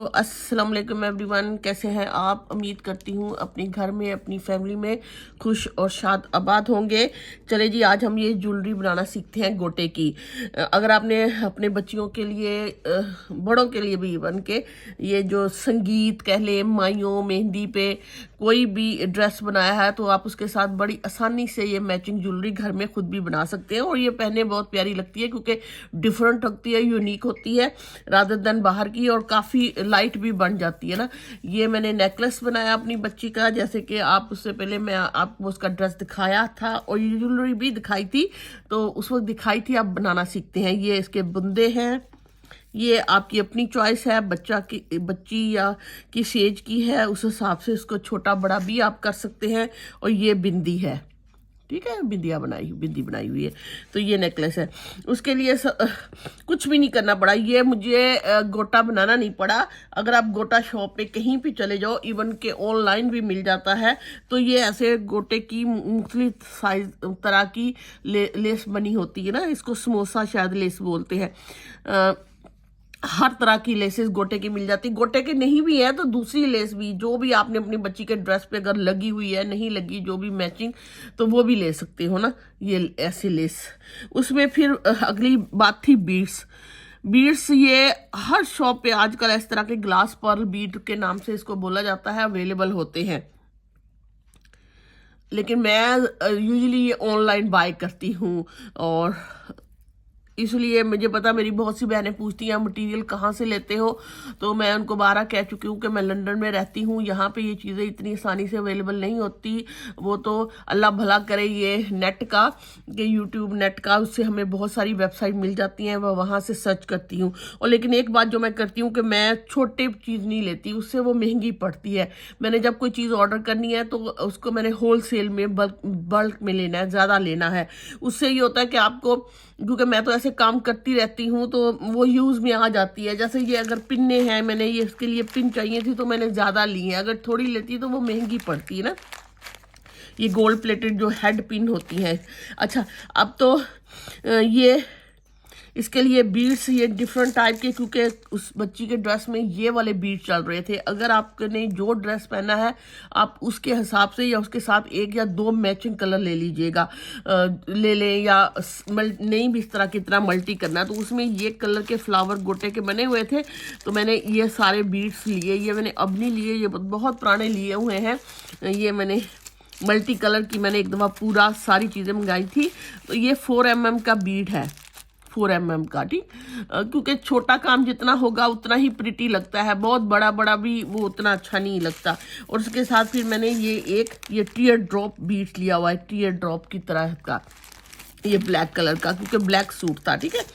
तो अस्सलाम वालेकुम एवरीवन, कैसे हैं आप। उम्मीद करती हूँ अपने घर में अपनी फैमिली में खुश और शाद आबाद होंगे। चले जी, आज हम ये ज्वेलरी बनाना सीखते हैं गोटे की। अगर आपने अपने बच्चियों के लिए बड़ों के लिए भी बन के ये जो संगीत कह ले, माइयों मेहंदी पे कोई भी ड्रेस बनाया है तो आप उसके साथ बड़ी आसानी से ये मैचिंग ज्वेलरी घर में खुद भी बना सकते हैं। और ये पहनने बहुत प्यारी लगती है क्योंकि डिफरेंट लगती है, यूनिक होती है रादर देन बाहर की, और काफ़ी लाइट भी बन जाती है ना। ये मैंने नेकलेस बनाया अपनी बच्ची का, जैसे कि आप उससे पहले मैं आपको उसका ड्रेस दिखाया था और ये ज्वेलरी भी दिखाई थी, तो उस वक्त दिखाई थी। आप बनाना सीखते हैं। ये इसके बुंदे हैं। ये आपकी अपनी चॉइस है, बच्ची या किस एज की है उस हिसाब से इसको छोटा बड़ा भी आप कर सकते हैं। और ये बिंदी है, ठीक है, बिंदी बनाई हुई है। तो ये नेकलेस है। उसके लिए कुछ भी नहीं करना पड़ा। ये मुझे गोटा बनाना नहीं पड़ा। अगर आप गोटा शॉप पे कहीं भी चले जाओ, इवन के ऑनलाइन भी मिल जाता है, तो ये ऐसे गोटे की मुख्तलिफ साइज तरह की लेस बनी होती है ना। इसको समोसा शायद लेस बोलते हैं। हर तरह की लेसेस गोटे की मिल जाती। गोटे के नहीं भी है तो दूसरी लेस भी, जो भी आपने अपनी बच्ची के ड्रेस पे अगर लगी हुई है, नहीं लगी जो भी मैचिंग, तो वो भी ले सकते हो ना, ये ऐसी लेस। उसमें फिर अगली बात थी बीड्स। बीड्स ये हर शॉप पे आजकल इस तरह के ग्लास पर्ल बीड के नाम से इसको बोला जाता है, अवेलेबल होते हैं। लेकिन मैं यूजुअली ये ऑनलाइन बाय करती हूँ, और इसलिए मुझे पता, मेरी बहुत सी बहनें पूछती हैं मटेरियल कहाँ से लेते हो, तो मैं उनको बारह कह चुकी हूँ कि मैं लंदन में रहती हूँ, यहाँ पे ये चीज़ें इतनी आसानी से अवेलेबल नहीं होती। वो तो अल्लाह भला करे ये नेट का, कि यूट्यूब नेट का, उससे हमें बहुत सारी वेबसाइट मिल जाती हैं, वह वहाँ से सर्च करती हूँ। और लेकिन एक बात जो मैं करती हूँ कि मैं छोटे चीज़ नहीं लेती, उससे वो महंगी पड़ती है। मैंने जब कोई चीज़ ऑर्डर करनी है तो उसको मैंने होल सेल में बल्क में लेना है, ज़्यादा लेना है। उससे ये होता है कि आपको, क्योंकि मैं तो ऐसे काम करती रहती हूँ तो वो यूज़ में आ जाती है। जैसे ये अगर पिन्ने हैं, मैंने ये इसके लिए पिन चाहिए थी तो मैंने ज़्यादा ली है। अगर थोड़ी लेती तो वो महंगी पड़ती है ना। ये गोल्ड प्लेटेड जो हेड पिन होती है। अच्छा, अब तो ये इसके लिए बीड्स ये डिफरेंट टाइप के, क्योंकि उस बच्ची के ड्रेस में ये वाले बीड्स चल रहे थे। अगर आपने जो ड्रेस पहना है आप उसके हिसाब से या उसके साथ एक या दो मैचिंग कलर ले लीजिएगा, ले लें, या नहीं भी इस तरह की तरह मल्टी करना। तो उसमें ये कलर के फ्लावर गोटे के बने हुए थे, तो मैंने ये सारे बीड्स लिए। ये मैंने अब नहीं लिए, ये बहुत पुराने लिए हुए हैं। ये मैंने मल्टी कलर की मैंने एक दफ़ा पूरा सारी चीज़ें मंगाई थी। तो ये 4 mm का बीड है, 4 mm का, ठीक। क्योंकि छोटा काम जितना होगा उतना ही प्रिटी लगता है, बहुत बड़ा बड़ा भी वो उतना अच्छा नहीं लगता। और उसके साथ फिर मैंने ये टीयर ड्रॉप बीट्स लिया हुआ है, टीयर ड्रॉप की तरह का, ये ब्लैक कलर का, क्योंकि ब्लैक सूट था, ठीक है।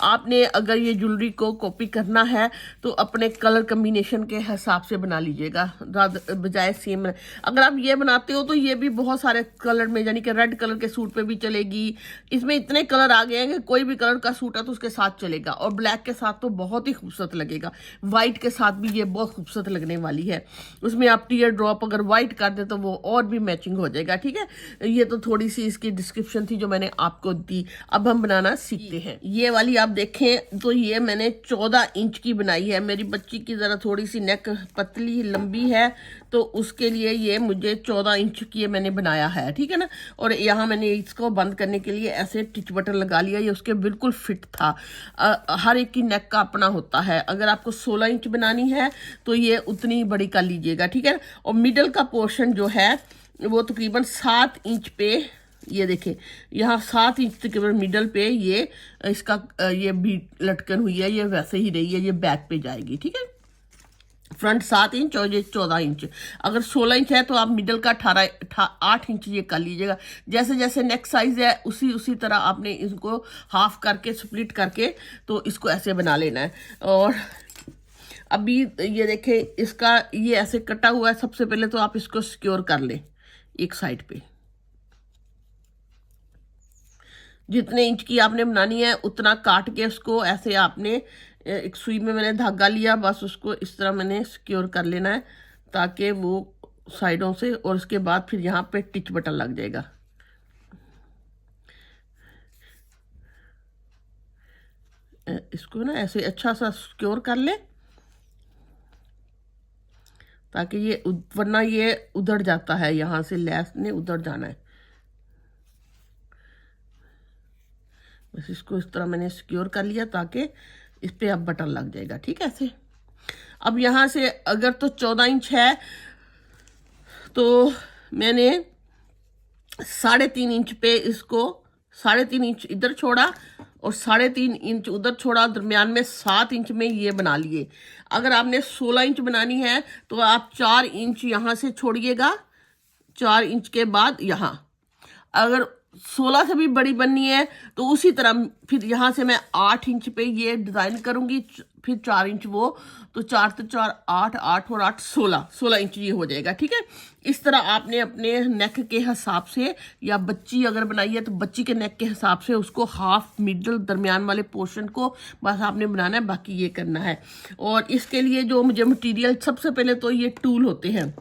आपने अगर ये ज्वेलरी को कॉपी करना है तो अपने कलर कम्बिनेशन के हिसाब से बना लीजिएगा, बजाय सेम। अगर आप ये बनाते हो तो ये भी बहुत सारे कलर में, यानी कि रेड कलर के सूट पे भी चलेगी। इसमें इतने कलर आ गए हैं कि कोई भी कलर का सूट है तो उसके साथ चलेगा, और ब्लैक के साथ तो बहुत ही खूबसूरत लगेगा। वाइट के साथ भी ये बहुत खूबसूरत लगने वाली है। उसमें आप टीयर ड्रॉप अगर वाइट कर दे तो वो और भी मैचिंग हो जाएगा, ठीक है। ये तो थोड़ी सी इसकी डिस्क्रिप्शन थी जो मैंने आपको दी। अब हम बनाना सीखते हैं। ये वाली आप देखें तो ये मैंने 14 इंच की बनाई है। मेरी बच्ची की ज़रा थोड़ी सी नेक पतली लंबी है, तो उसके लिए ये मुझे 14 इंच की मैंने बनाया है, ठीक है ना। और यहाँ मैंने इसको बंद करने के लिए ऐसे टिच बटन लगा लिया, ये उसके बिल्कुल फिट था। हर एक की नेक का अपना होता है। अगर आपको 16 इंच बनानी है तो ये उतनी बड़ी कर लीजिएगा, ठीक है। और मिडल का पोर्शन जो है वो तकरीबन 7 इंच पे, ये देखें यहाँ 7 इंच तकरीबन मिडल पे ये इसका ये भी लटकन हुई है, ये वैसे ही रही है, ये बैक पे जाएगी, ठीक है। फ्रंट 7 इंच और ये 14 इंच। अगर 16 इंच है तो आप मिडल का 8 इंच ये कर लीजिएगा। जैसे जैसे नेक साइज है उसी तरह आपने इसको हाफ करके स्प्लिट करके तो इसको ऐसे बना लेना है। और अभी ये देखें, इसका ये ऐसे कटा हुआ है। सबसे पहले तो आप इसको सिक्योर कर लें एक साइड पे। जितने इंच की आपने बनानी है उतना काट के उसको ऐसे आपने एक सुई में मैंने धागा लिया, बस उसको इस तरह मैंने सिक्योर कर लेना है ताकि वो साइडों से, और उसके बाद फिर यहाँ पे टिच बटन लग जाएगा। इसको ना ऐसे अच्छा सा सिक्योर कर ले। ताकि ये वरना ये उधड़ जाता है, यहाँ से लेस ने उधड़ जाना है। बस इसको इस तरह मैंने सिक्योर कर लिया ताकि इस पे अब बटन लग जाएगा, ठीक है ऐसे। अब यहाँ से अगर तो 14 इंच है तो मैंने 3.5 इंच पे इसको 3.5 इंच इधर छोड़ा और 3.5 इंच उधर छोड़ा, दरमियान में 7 इंच में ये बना लिए। अगर आपने 16 इंच बनानी है तो आप 4 इंच यहाँ से छोड़िएगा, 4 इंच के बाद यहाँ। अगर 16 से भी बड़ी बननी है तो उसी तरह फिर यहाँ से मैं 8 इंच पे ये डिज़ाइन करूँगी, फिर 4 इंच वो, तो 4 तो 4 8, 8 और 8 16 इंच ये हो जाएगा, ठीक है। इस तरह आपने अपने नेक के हिसाब से, या बच्ची अगर बनाई है तो बच्ची के नेक के हिसाब से उसको हाफ मिडल दरमियान वाले पोर्शन को बस आपने बनाना है, बाकी ये करना है। और इसके लिए जो मुझे मटेरियल, सबसे पहले तो ये टूल होते हैं।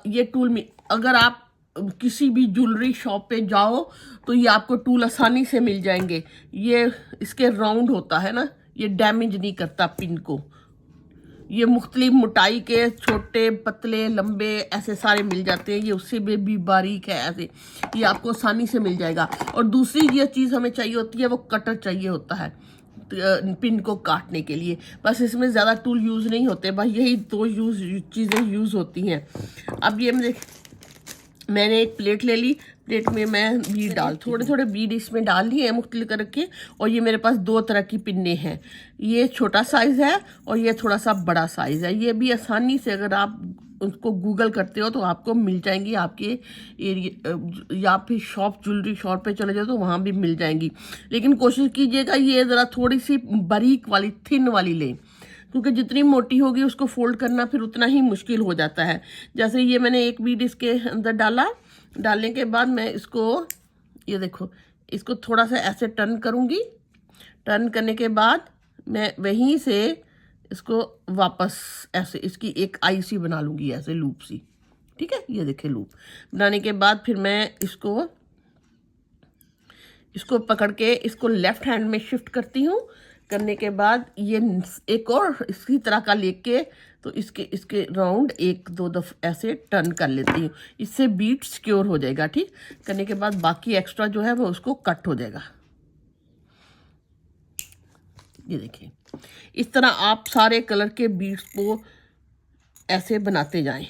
ये टूल में अगर आप किसी भी ज्वेलरी शॉप पे जाओ तो ये आपको टूल आसानी से मिल जाएंगे। ये इसके राउंड होता है ना, ये डैमेज नहीं करता पिन को। ये मुख्तलिफ मोटाई के, छोटे पतले लंबे ऐसे सारे मिल जाते हैं, ये उससे भी बारीक है ऐसे, ये आपको आसानी से मिल जाएगा। और दूसरी ये चीज़ हमें चाहिए होती है, वो कटर चाहिए होता है पिन को काटने के लिए। बस इसमें ज़्यादा टूल यूज़ नहीं होते, बस यही 2 चीज़ें यूज़ होती हैं। अब ये मैंने एक प्लेट ले ली, प्लेट में मैं बीड थोड़े थोड़े बीड इसमें डाल लिए हैं मुख्तलिफ करके। और ये मेरे पास 2 तरह की पिन्ने हैं, ये छोटा साइज़ है और ये थोड़ा सा बड़ा साइज़ है। ये भी आसानी से अगर आप उसको गूगल करते हो तो आपको मिल जाएंगी, आपके एरिया या फिर ज्वेलरी शॉप पे चले जाओ तो वहाँ भी मिल जाएंगी। लेकिन कोशिश कीजिएगा ये ज़रा थोड़ी सी बारीक वाली, थिन वाली लें, क्योंकि जितनी मोटी होगी उसको फोल्ड करना फिर उतना ही मुश्किल हो जाता है। जैसे ये मैंने एक बीड इसके अंदर डाला, डालने के बाद मैं इसको, ये देखो, इसको थोड़ा सा ऐसे टर्न करूँगी। टर्न करने के बाद मैं वहीं से इसको वापस ऐसे इसकी एक आई सी बना लूँगी, ऐसे लूप सी, ठीक है। ये देखिए लूप बनाने के बाद फिर मैं इसको पकड़ के इसको लेफ्ट हैंड में शिफ्ट करती हूँ। करने के बाद ये एक और इसी तरह का लेके तो इसके राउंड 1-2 दफ़ा ऐसे टर्न कर लेती हूँ, इससे बीट सिक्योर हो जाएगा, ठीक। करने के बाद बाकी एक्स्ट्रा जो है वो उसको कट हो जाएगा। ये देखिए, इस तरह आप सारे कलर के बीड्स को ऐसे बनाते जाएं।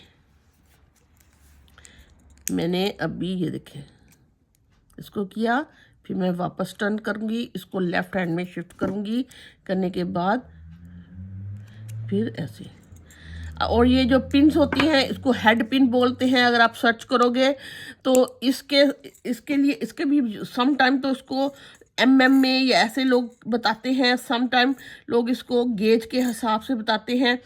मैंने अभी ये देखिए इसको किया, फिर मैं वापस टर्न करूँगी, इसको लेफ्ट हैंड में शिफ्ट करूँगी। करने के बाद फिर ऐसे, और ये जो पिन्स होती हैं इसको हेड पिन बोलते हैं। अगर आप सर्च करोगे तो इसके लिए इसके भी सम टाइम तो इसको mm में या ऐसे लोग बताते हैं, सम टाइम लोग इसको गेज के हिसाब से बताते हैं।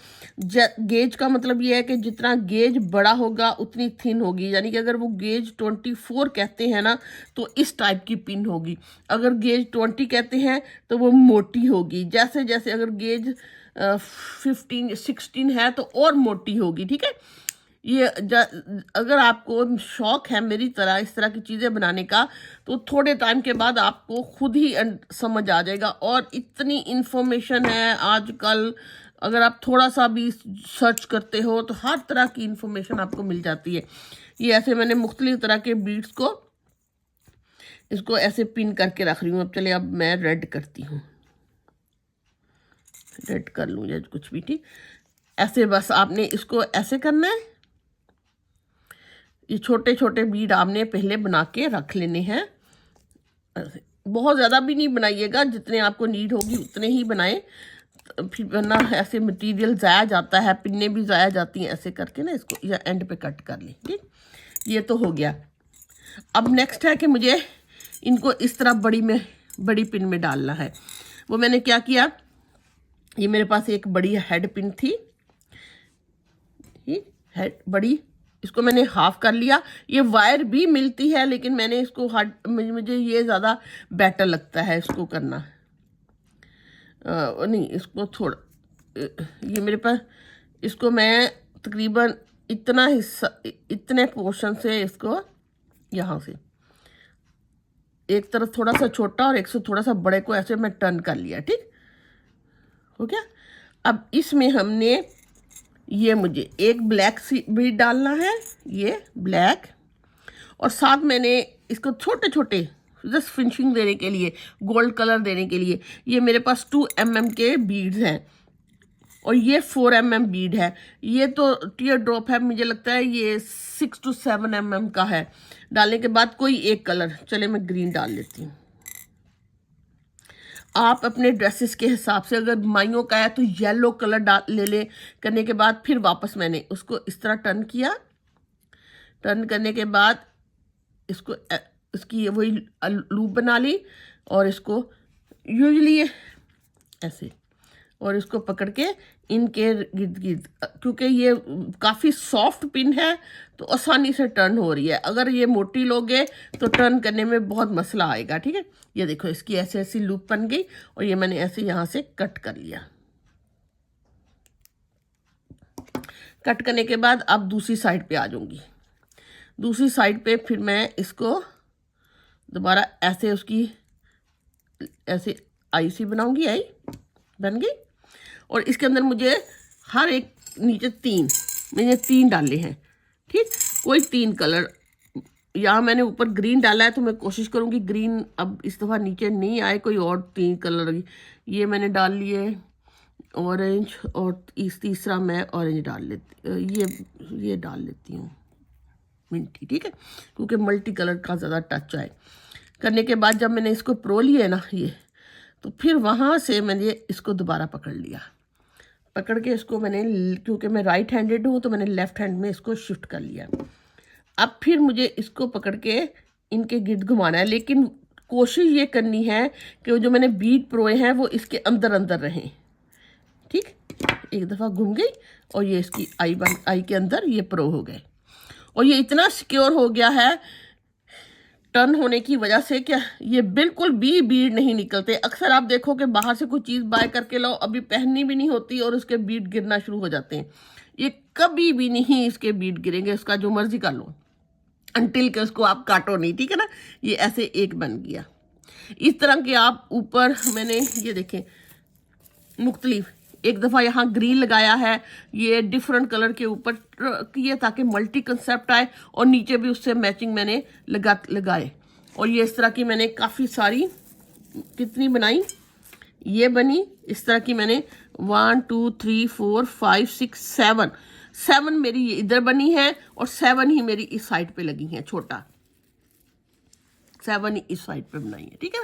गेज का मतलब ये है कि जितना गेज बड़ा होगा उतनी थिन होगी, यानी कि अगर वो गेज 24 कहते हैं ना तो इस टाइप की पिन होगी। अगर गेज 20 कहते हैं तो वो मोटी होगी। जैसे जैसे अगर गेज 16 है तो और मोटी होगी, ठीक है। ये अगर आपको शौक है मेरी तरह इस तरह की चीज़ें बनाने का तो थोड़े टाइम के बाद आपको खुद ही समझ आ जाएगा। और इतनी इन्फॉर्मेशन है आजकल, अगर आप थोड़ा सा भी सर्च करते हो तो हर तरह की इन्फॉर्मेशन आपको मिल जाती है। ये ऐसे मैंने मुख्तलिफ तरह के बीड्स को इसको ऐसे पिन करके रख रही हूँ। अब चलिए, अब मैं रेड करती हूँ, रेड कर लूँ या कुछ भी, ठीक। ऐसे बस आपने इसको ऐसे करना है। ये छोटे छोटे बीड आपने पहले बना के रख लेने हैं। बहुत ज़्यादा भी नहीं बनाइएगा, जितने आपको नीड होगी उतने ही बनाएं, फिर वरना ऐसे मटेरियल ज़ाया जाता है, पिन्ने भी ज़ाया जाती हैं। ऐसे करके ना इसको या एंड पे कट कर लें, ठीक। ये तो हो गया। अब नेक्स्ट है कि मुझे इनको इस तरह बड़ी पिन में डालना है। वो मैंने क्या किया, ये मेरे पास एक बड़ी हेड पिन थी, हेड बड़ी, इसको मैंने हाफ कर लिया। ये वायर भी मिलती है लेकिन मैंने इसको मुझे ये ज़्यादा बेटर लगता है इसको करना। नहीं, इसको थोड़ा, ये मेरे पास, इसको मैं तकरीबन इतना हिस्सा, इतने पोर्शन से इसको यहाँ से एक तरफ थोड़ा सा छोटा और एक से थोड़ा सा बड़े को ऐसे मैं टर्न कर लिया, ठीक हो गया। अब इसमें हमने ये मुझे एक ब्लैक बीड डालना है, ये ब्लैक, और साथ मैंने इसको छोटे छोटे जस्ट फिनिशिंग देने के लिए, गोल्ड कलर देने के लिए, ये मेरे पास 2 mm के बीड्स हैं और ये 4 mm बीड है। ये तो टीयर ड्रॉप है, मुझे लगता है ये 6 to 7 mm का है। डालने के बाद कोई एक कलर, चले मैं ग्रीन डाल लेती हूँ। आप अपने ड्रेसेस के हिसाब से, अगर माइयों का है तो येलो कलर डाल ले करने के बाद फिर वापस मैंने उसको इस तरह टर्न किया। टर्न करने के बाद इसको इसकी वही लूप बना ली और इसको यूजली ऐसे, और इसको पकड़ के इनके गिर्द गिर्द, क्योंकि ये काफ़ी सॉफ्ट पिन है तो आसानी से टर्न हो रही है। अगर ये मोटी लोगे तो टर्न करने में बहुत मसला आएगा। ठीक है, ये देखो इसकी ऐसे ऐसी लूप बन गई और ये मैंने ऐसे यहाँ से कट कर लिया। कट करने के बाद अब दूसरी साइड पे आ जाऊंगी। दूसरी साइड पे फिर मैं इसको दोबारा ऐसे उसकी ऐसे आई सी बनाऊंगी, आई बन गई। और इसके अंदर मुझे हर एक नीचे मैंने 3 डाले हैं। ठीक, कोई 3 कलर, यहाँ मैंने ऊपर ग्रीन डाला है तो मैं कोशिश करूँगी ग्रीन अब इस दफ़ा नीचे नहीं आए, कोई और 3 कलर ये मैंने डाल लिए, ऑरेंज, और तीसरा मैं ऑरेंज डाल लेती, ये डाल लेती हूँ मिंटी। ठीक है, क्योंकि मल्टी कलर का ज़्यादा टच आए। करने के बाद जब मैंने इसको प्रो लिया ना ये, तो फिर वहाँ से मैंने इसको दोबारा पकड़ लिया। पकड़ के इसको मैंने, क्योंकि मैं राइट हैंडेड हूँ तो मैंने लेफ्ट हैंड में इसको शिफ्ट कर लिया। अब फिर मुझे इसको पकड़ के इनके गिर्द घुमाना है, लेकिन कोशिश ये करनी है कि जो मैंने बीट प्रोए हैं वो इसके अंदर अंदर रहें। ठीक, एक दफ़ा घूम गई और ये इसकी आई के अंदर ये प्रो हो गए। और ये इतना सिक्योर हो गया है टर्न होने की वजह से, क्या ये बिल्कुल भी बीड नहीं निकलते। अक्सर आप देखो कि बाहर से कोई चीज़ बाय करके लो, अभी पहननी भी नहीं होती और उसके बीड गिरना शुरू हो जाते हैं। ये कभी भी नहीं इसके बीड गिरेंगे, उसका जो मर्जी कर लो, अनटिल के उसको आप काटो नहीं। ठीक है ना, ये ऐसे एक बन गया। इस तरह के आप ऊपर मैंने ये देखें मुख्तलिफ, एक दफ़ा यहाँ ग्रीन लगाया है, ये डिफरेंट कलर के ऊपर किए ताकि मल्टी कंसेप्ट आए, और नीचे भी उससे मैचिंग मैंने लगाए। और ये इस तरह की मैंने काफ़ी सारी, कितनी बनाई, ये बनी इस तरह की मैंने 1 2 3 4 5 6 7 मेरी ये इधर बनी है और 7 ही मेरी इस साइड पे लगी हैं, छोटा 7 इस साइड पे बनाई है। ठीक है,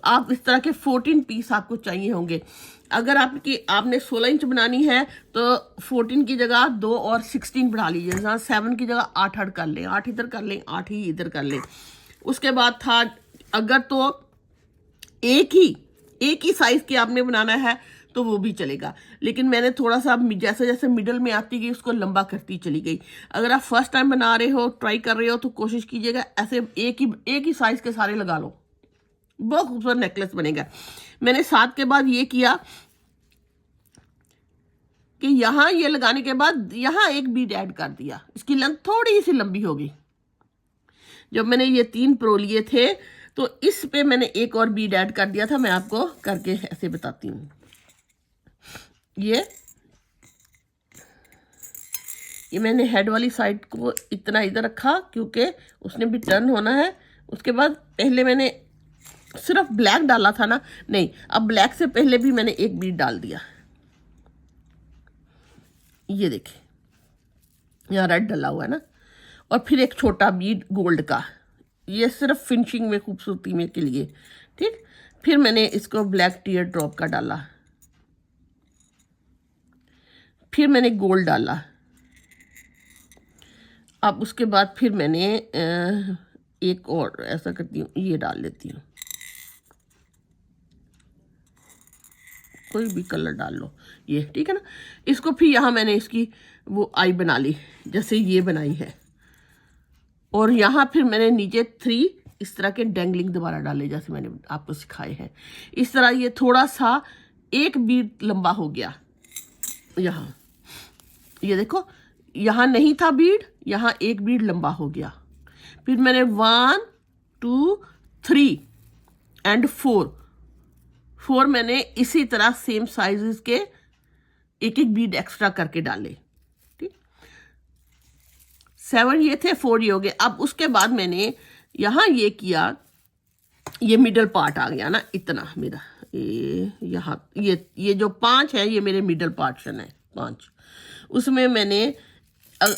आप इस तरह के 14 पीस आपको चाहिए होंगे। अगर आपने 16 इंच बनानी है तो 14 की जगह 2 और 16 बढ़ा लीजिए, जहाँ 7 की जगह 8 कर लें, 8 इधर कर लें, 8 ही इधर कर लें। उसके बाद था, अगर तो एक ही साइज के आपने बनाना है तो वो भी चलेगा, लेकिन मैंने थोड़ा सा जैसे जैसे मिडल में आती गई उसको लंबा करती चली गई। अगर आप फर्स्ट टाइम बना रहे हो, ट्राई कर रहे हो, तो कोशिश कीजिएगा ऐसे एक ही साइज के सारे लगा लो, बहुत खूबसूरत नेकलेस बनेगा। मैंने साथ के बाद ये किया कि यहाँ ये लगाने के बाद यहाँ एक बीड ऐड कर दिया, इसकी लेंथ थोड़ी सी लंबी होगी। जब मैंने ये 3 प्रो लिए थे तो इस पे मैंने एक और बीड ऐड कर दिया था, मैं आपको करके ऐसे बताती हूँ। ये मैंने हेड वाली साइड को इतना इधर रखा क्योंकि उसने भी टर्न होना है। उसके बाद पहले मैंने सिर्फ ब्लैक डाला था ना, नहीं, अब ब्लैक से पहले भी मैंने एक बीड डाल दिया। ये देखिए यहाँ रेड डला हुआ है ना, और फिर एक छोटा बीड गोल्ड का, ये सिर्फ फिनिशिंग में, खूबसूरती में के लिए। ठीक, फिर मैंने इसको ब्लैक टीयर ड्रॉप का डाला, फिर मैंने गोल्ड डाला। अब उसके बाद फिर मैंने एक और ऐसा करती हूँ, ये डाल लेती हूँ, कोई भी कलर डाल लो ये। ठीक है ना, इसको फिर यहाँ मैंने इसकी वो आई बना ली जैसे ये बनाई है, और यहाँ फिर मैंने नीचे 3 इस तरह के डैंगलिंग दोबारा डाले जैसे मैंने आपको सिखाए हैं। इस तरह ये थोड़ा सा एक बीड लंबा हो गया। यहाँ ये देखो, यहाँ नहीं था बीड, यहाँ एक बीड लंबा हो गया। फिर मैंने 1 2 3 एंड 4 मैंने इसी तरह सेम साइजेस के एक बीड एक्स्ट्रा करके डाले। 7 ये थे, 4 ये हो गए। अब उसके बाद मैंने यहाँ ये किया, ये मिडल पार्ट आ गया ना इतना मेरा, ये यहाँ ये जो 5 है ये मेरे मिडल पार्शन है 5। उसमें मैंने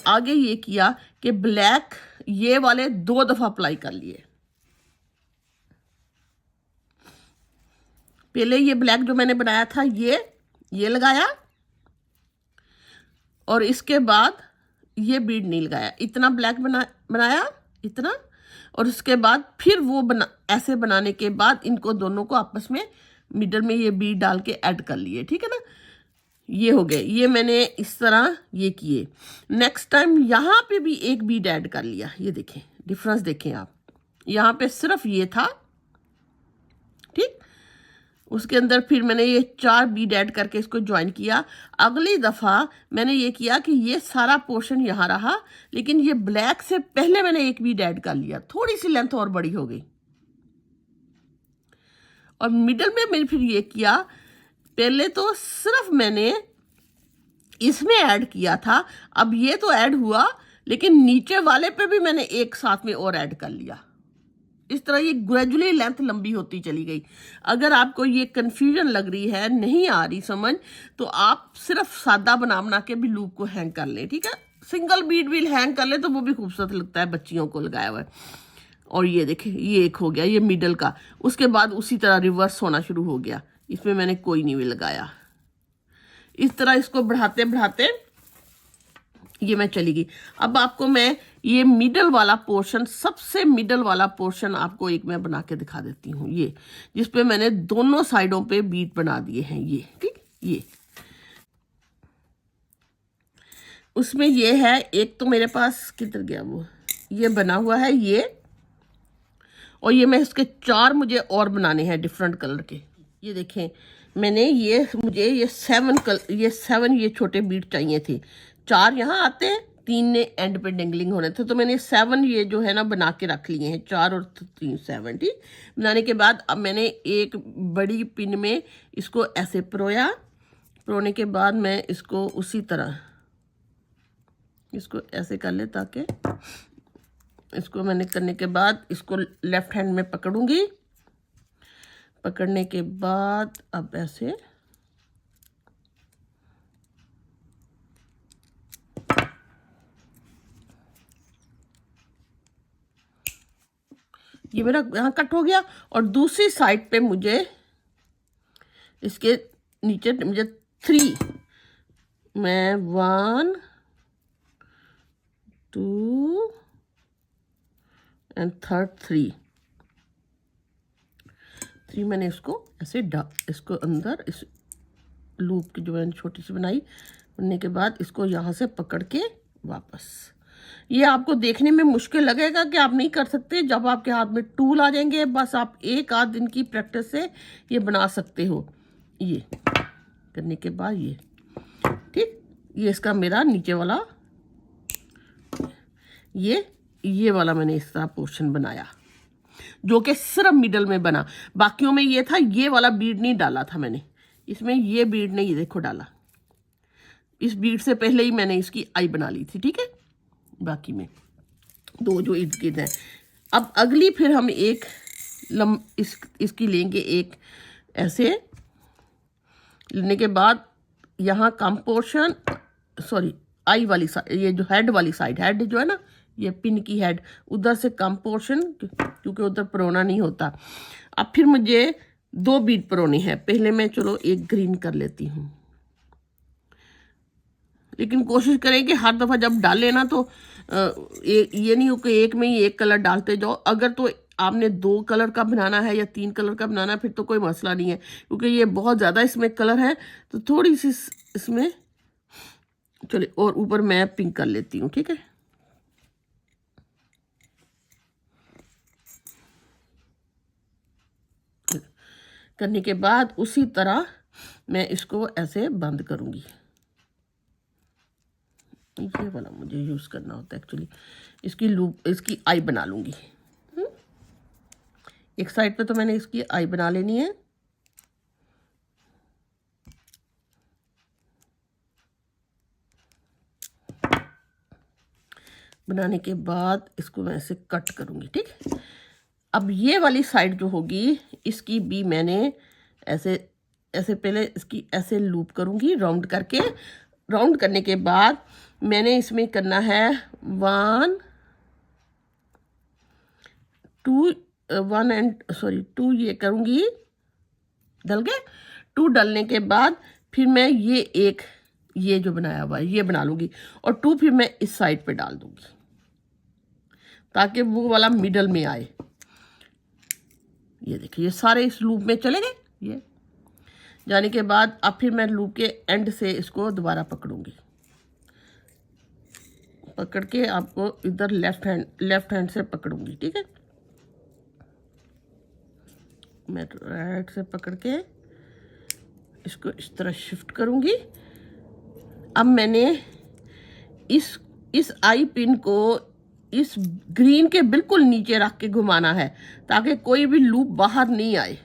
आगे ये किया कि ब्लैक ये वाले 2 दफा अप्लाई कर लिए। पहले ये ब्लैक जो मैंने बनाया था ये लगाया, और इसके बाद ये बीड नहीं लगाया, इतना ब्लैक बनाया इतना, और उसके बाद फिर वो ऐसे बनाने के बाद इनको दोनों को आपस में मिडल में ये बीड डाल के ऐड कर लिए, ठीक है ना। ये हो गए, ये मैंने इस तरह ये किए। नेक्स्ट टाइम यहाँ पे भी एक बीड ऐड कर लिया, ये देखें डिफरेंस देखें आप, यहाँ पे सिर्फ ये था, ठीक। उसके अंदर फिर मैंने ये 4 बीड ऐड करके इसको ज्वाइन किया। अगली दफ़ा मैंने ये किया कि ये सारा पोर्शन यहाँ रहा, लेकिन ये ब्लैक से पहले मैंने एक बीड ऐड कर लिया, थोड़ी सी लेंथ और बड़ी हो गई। और मिडल में मैंने फिर ये किया, पहले तो सिर्फ मैंने इसमें ऐड किया था, अब ये तो ऐड हुआ, लेकिन नीचे वाले पे भी मैंने एक साथ में और ऐड कर लिया। इस तरह ये ग्रेजुअली लेंथ लंबी होती चली गई। अगर आपको ये कंफ्यूजन लग रही है, नहीं आ रही समझ, तो आप सिर्फ सादा बना के भी लूप को हैंग कर लें, ठीक है। सिंगल बीड भी हैंग कर ले तो वो भी खूबसूरत लगता है बच्चियों को लगाया हुआ है। और ये देखें, ये एक हो गया ये मिडल का। उसके बाद उसी तरह रिवर्स होना शुरू हो गया, इसमें मैंने कोई नहीं भी लगाया। इस तरह इसको बढ़ाते बढ़ाते ये मैं चली गई। अब आपको मैं ये मिडल वाला पोर्शन, सबसे मिडल वाला पोर्शन आपको एक मैं बना के दिखा देती हूँ, ये जिसपे मैंने दोनों साइडों पे बीट बना दिए हैं, ये ठीक। ये उसमें ये है, एक तो मेरे पास किधर गया वो, ये बना हुआ है ये, और ये मैं इसके 4 मुझे और बनाने हैं डिफरेंट कलर के। ये देखें, मैंने मुझे ये 7 ये छोटे बीट चाहिए थे, 4 यहाँ आते हैं, 3 ने एंड पे डेंगलिंग होने थे, तो मैंने 7 ये जो है ना बना के रख लिए हैं, 4 और 3 7, ठीक। बनाने के बाद अब मैंने एक बड़ी पिन में इसको ऐसे परोने के बाद मैं इसको उसी तरह इसको ऐसे कर ले, ताकि इसको मैंने करने के बाद इसको लेफ्ट हैंड में पकड़ूंगी। पकड़ने के बाद अब ऐसे ये मेरा यहाँ कट हो गया, और दूसरी साइड पे मुझे इसके नीचे मुझे 3, मैं 1 2 एंड थर्ड 3 मैंने इसको ऐसे इसको अंदर इस लूप की जो मैंने छोटी सी बनने के बाद इसको यहाँ से पकड़ के वापस। ये आपको देखने में मुश्किल लगेगा कि आप नहीं कर सकते, जब आपके हाथ में टूल आ जाएंगे बस आप 1 आध दिन की प्रैक्टिस से ये बना सकते हो। ये करने के बाद ये ठीक, ये इसका मेरा नीचे वाला ये वाला मैंने इस तरह पोर्शन बनाया, जो कि सिर्फ मिडल में बना। बाकियों में ये था, ये वाला बीड नहीं डाला था मैंने इसमें, ये बीड नहीं, ये देखो डाला। इस बीड से पहले ही मैंने इसकी आई बना ली थी, ठीक है। बाकी में 2 जो इर्द गिर्द हैं। अब अगली फिर हम एक इसकी लेंगे, एक ऐसे लेने के बाद यहाँ कम पोर्शन, सॉरी आई वाली साइड, ये जो हेड वाली साइड, हेड जो है ना ये पिन की हेड, उधर से कम पोर्शन, क्योंकि उधर परोना नहीं होता। अब फिर मुझे 2 बीड परोनी है। पहले मैं चलो एक ग्रीन कर लेती हूँ, लेकिन कोशिश करें कि हर दफ़ा जब डालें ना तो ये नहीं हो कि एक में ही एक कलर डालते जाओ। अगर तो आपने 2 कलर का बनाना है या 3 कलर का बनाना है फिर तो कोई मसला नहीं है, क्योंकि ये बहुत ज़्यादा इसमें कलर है, तो थोड़ी सी इसमें चलिए और ऊपर मैं पिंक कर लेती हूँ, ठीक है। करने के बाद उसी तरह मैं इसको ऐसे बंद करूँगी। ये वाला मुझे यूज़ करना होता है एक्चुअली, इसकी लूप, इसकी आई बना लूँगी। एक साइड पे तो मैंने इसकी आई बना लेनी है। बनाने के बाद इसको मैं ऐसे कट करूँगी, ठीक है। अब ये वाली साइड जो होगी इसकी भी मैंने ऐसे ऐसे पहले इसकी ऐसे लूप करूँगी राउंड करके। राउंड करने के बाद मैंने इसमें करना है 1 2 1 एंड सॉरी 2 ये करूँगी, डल गए। 2 डलने के बाद फिर मैं ये जो बनाया हुआ है ये बना लूँगी और 2 फिर मैं इस साइड पे डाल दूँगी ताकि वो वाला मिडल में आए। ये देखिए ये सारे इस लूप में चले गए। ये जाने के बाद अब फिर मैं लूप के एंड से इसको दोबारा पकड़ूंगी, पकड़ के आपको इधर लेफ्ट हैंड से पकड़ूंगी, ठीक है। मैं राइट से पकड़ के इसको इस तरह शिफ्ट करूंगी। अब मैंने इस आई पिन को इस ग्रीन के बिल्कुल नीचे रख के घुमाना है ताकि कोई भी लूप बाहर नहीं आए।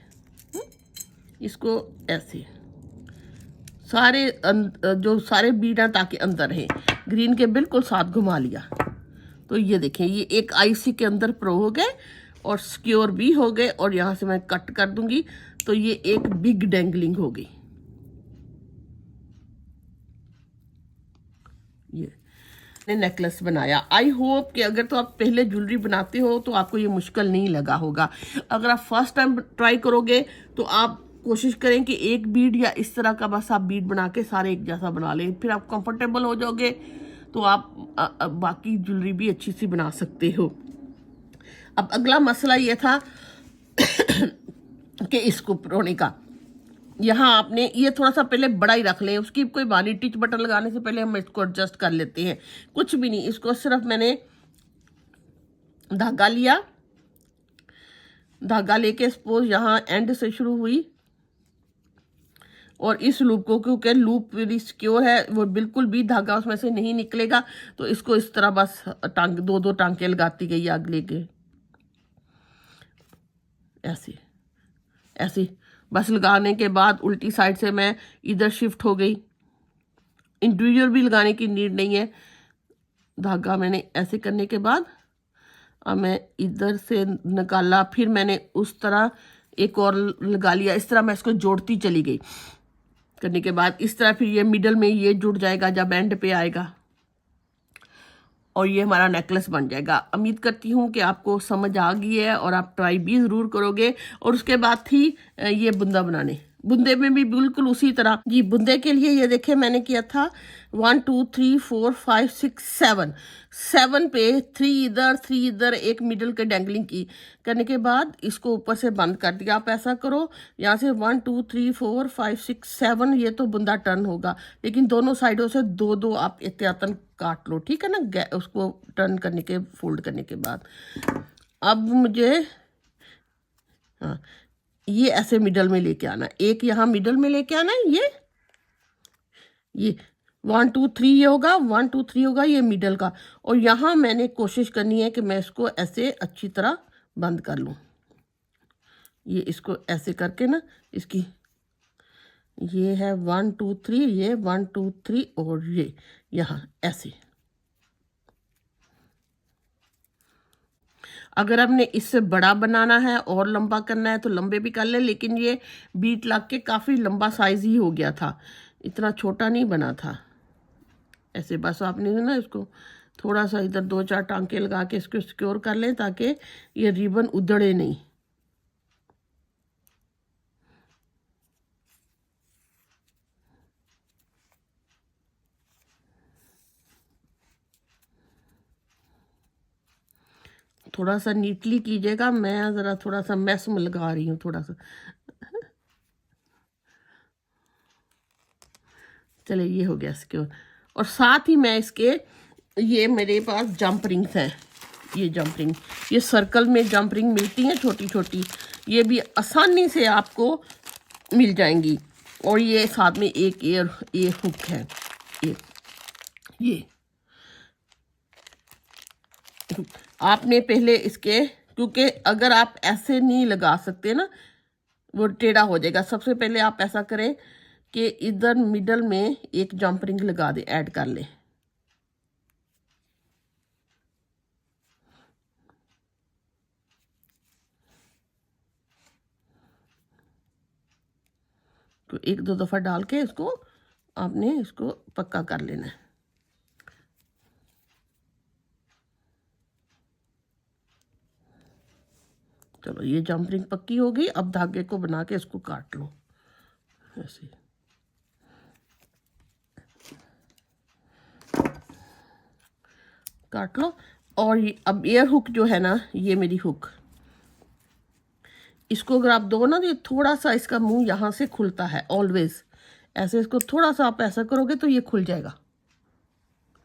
इसको ऐसे जो सारे बीड हैं ताकि अंदर हैं, ग्रीन के बिल्कुल साथ घुमा लिया। तो ये देखें ये एक आईसी के अंदर प्रो हो गए और सिक्योर भी हो गए। और यहाँ से मैं कट कर दूंगी तो ये एक बिग डेंगलिंग हो गई। ये नेकलेस बनाया। आई होप कि अगर तो आप पहले ज्वेलरी बनाते हो तो आपको ये मुश्किल नहीं लगा होगा। अगर आप फर्स्ट टाइम ट्राई करोगे तो आप कोशिश करें कि एक बीड या इस तरह का बस आप बीड बना के सारे एक जैसा बना लें, फिर आप कंफर्टेबल हो जाओगे तो आप बाकी ज्वेलरी भी अच्छी सी बना सकते हो। अब अगला मसला ये था कि इसको परोने का, यहाँ आपने ये थोड़ा सा पहले बड़ा ही रख लें, उसकी कोई बानी टिच बटन लगाने से पहले हम इसको एडजस्ट कर लेते हैं। कुछ भी नहीं, इसको सिर्फ मैंने धागा लिया, धागा लेके सपोज यहाँ एंड से शुरू हुई और इस लूप को, क्योंकि लूप मेरी सिक्योर है वो बिल्कुल भी धागा उसमें से नहीं निकलेगा, तो इसको इस तरह बस दो टांके लगाती गई आगे के, ऐसे ऐसे बस लगाने के बाद उल्टी साइड से मैं इधर शिफ्ट हो गई। इंडिविजुअल भी लगाने की नीड नहीं है। धागा मैंने ऐसे करने के बाद अब मैं इधर से निकाला, फिर मैंने उस तरह एक और लगा लिया। इस तरह मैं इसको जोड़ती चली गई। करने के बाद इस तरह फिर ये मिडल में ये जुड़ जाएगा जब एंड पे आएगा और ये हमारा नेकलेस बन जाएगा। उम्मीद करती हूँ कि आपको समझ आ गई है और आप ट्राई भी ज़रूर करोगे। और उसके बाद थी ये बुंदा बनाने। बुंदे में भी बिल्कुल उसी तरह जी, बुंदे के लिए ये देखे मैंने किया था 1 2 3 4 5 6 7 पे 3 इधर एक मिडल के डेंगलिंग की। करने के बाद इसको ऊपर से बंद कर दिया। आप ऐसा करो यहाँ से 1 2 3 4 5 6 7 ये तो बुंदा टर्न होगा, लेकिन दोनों साइडों से दो आप एहतियातन काट लो, ठीक है ना। उसको टर्न करने के फोल्ड करने के बाद अब मुझे हाँ ये ऐसे मिडल में लेके आना, एक यहाँ मिडल में लेके आना है। ये 1 2 3 ये होगा, 1 2 3 होगा ये मिडल का। और यहाँ मैंने कोशिश करनी है कि मैं इसको ऐसे अच्छी तरह बंद कर लूँ। ये इसको ऐसे करके ना इसकी ये है 1 2 3, ये 1 2 3 और ये यहाँ ऐसे। अगर आपने इससे बड़ा बनाना है और लंबा करना है तो लंबे भी कर ले, लेकिन ये बीट लग के काफ़ी लंबा साइज ही हो गया था, इतना छोटा नहीं बना था। ऐसे बस आपने ना इसको थोड़ा सा इधर 2-4 टांके लगा के इसको सिक्योर कर लें ताकि ये रिबन उधड़े नहीं। थोड़ा सा नीटली कीजिएगा, मैं ज़रा थोड़ा सा मैस में लगा रही हूँ थोड़ा सा। चले ये हो गया सिक्योर। और साथ ही मैं इसके ये मेरे पास जंप रिंग्स हैं, ये जंप रिंग, ये सर्कल में जंप रिंग मिलती हैं छोटी छोटी, ये भी आसानी से आपको मिल जाएंगी। और ये साथ में एक ये हुक है, ये आपने पहले इसके, क्योंकि अगर आप ऐसे नहीं लगा सकते ना वो टेढ़ा हो जाएगा, सबसे पहले आप ऐसा करें कि इधर मिडल में एक जंप रिंग लगा दे, ऐड कर ले। तो एक दो दफ़ा डाल के इसको आपने इसको पक्का कर लेना है। चलो ये जंप रिंग पक्की हो गई। अब धागे को बना के इसको काट लो ऐसे। काट लो। और अब एयर हुक जो है ना, ये मेरी हुक, इसको अगर आप दो ना तो ये थोड़ा सा इसका मुंह यहाँ से खुलता है ऑलवेज। ऐसे इसको थोड़ा सा आप ऐसा करोगे तो ये खुल जाएगा।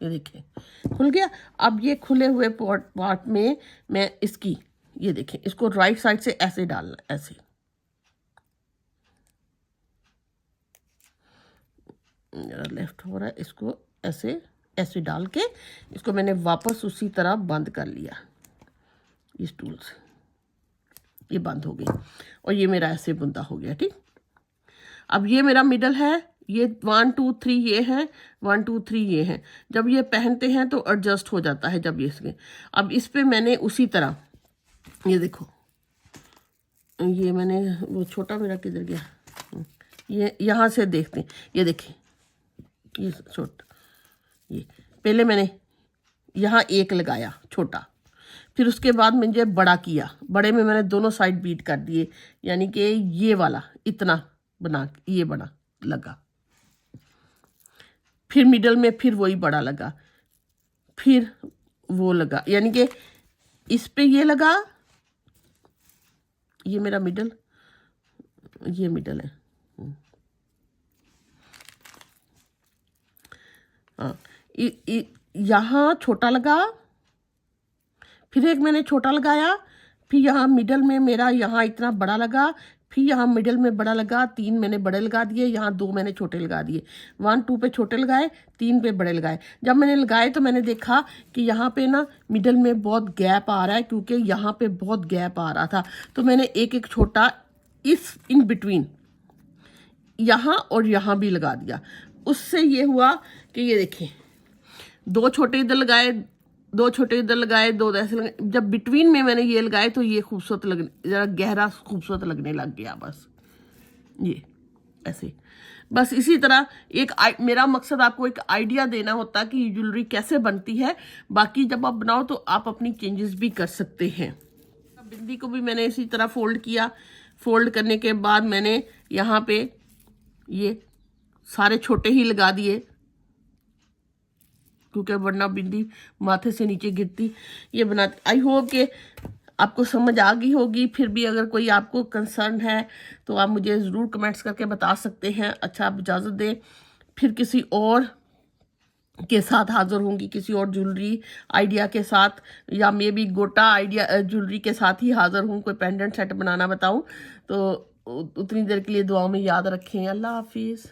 ये देखिए खुल गया। अब ये खुले हुए पार्ट में मैं इसकी, ये देखें, इसको राइट साइड से ऐसे डालना, ऐसे लेफ्ट हो रहा है, इसको ऐसे ऐसे डाल के इसको मैंने वापस उसी तरह बंद कर लिया इस टूल से। ये बंद हो गई और ये मेरा ऐसे बुंदा हो गया। ठीक, अब ये मेरा मिडल है। ये 1 2 3 ये है, 1 2 3 ये है। जब ये पहनते हैं तो एडजस्ट हो जाता है जब ये इसके। अब इस पे मैंने उसी तरह, ये देखो, ये मैंने वो छोटा मेरा किधर गया, ये यहाँ से देखते हैं, ये देखें, ये छोटा, ये पहले मैंने यहाँ एक लगाया छोटा, फिर उसके बाद मुझे बड़ा किया। बड़े में मैंने दोनों साइड बीट कर दिए, यानी कि ये वाला इतना बना, ये बड़ा लगा। फिर मिडल में फिर वही बड़ा लगा, फिर वो लगा, यानी कि इस पे ये लगा, ये मेरा मिडल, ये मिडल है। हाँ, यहाँ छोटा लगा, फिर एक मैंने छोटा लगाया, फिर यहाँ मिडल में मेरा यहाँ इतना बड़ा लगा, फिर यहाँ मिडल में बड़ा लगा, 3 मैंने बड़े लगा दिए, यहाँ 2 मैंने छोटे लगा दिए। 1 2 पे छोटे लगाए, 3 पे बड़े लगाए। जब मैंने लगाए तो मैंने देखा कि यहाँ पे ना मिडल में बहुत गैप आ रहा है, क्योंकि यहाँ पे बहुत गैप आ रहा था। तो मैंने एक एक छोटा इस इन बिटवीन यहाँ और यहाँ भी लगा दिया। उससे ये हुआ कि ये देखें, 2 छोटे इधर लगाए, 2 छोटे इधर लगाए, 2 ऐसे लगाए। जब बिटवीन में मैंने ये लगाए तो ये खूबसूरत लगने, ज़रा गहरा खूबसूरत लगने लग गया। बस ये ऐसे, बस इसी तरह एक मेरा मकसद आपको एक आइडिया देना होता है कि ज्वेलरी कैसे बनती है। बाकी जब आप बनाओ तो आप अपनी चेंजेस भी कर सकते हैं। बिंदी को भी मैंने इसी तरह फोल्ड किया। फोल्ड करने के बाद मैंने यहाँ पे ये सारे छोटे ही लगा दिए, क्योंकि वरना बिंदी माथे से नीचे गिरती। ये बनाती, आई होप कि आपको समझ आ गई होगी। फिर भी अगर कोई आपको कंसर्न है तो आप मुझे ज़रूर कमेंट्स करके बता सकते हैं। अच्छा, आप इजाज़त दें, फिर किसी और के साथ हाज़िर होंगी, किसी और ज्वेलरी आइडिया के साथ, या मे भी गोटा आइडिया ज्वेलरी के साथ ही हाज़िर हूँ। कोई पेंडेंट सेट बनाना बताऊँ तो उतनी देर के लिए दुआओं में याद रखें। अल्लाह हाफिज़।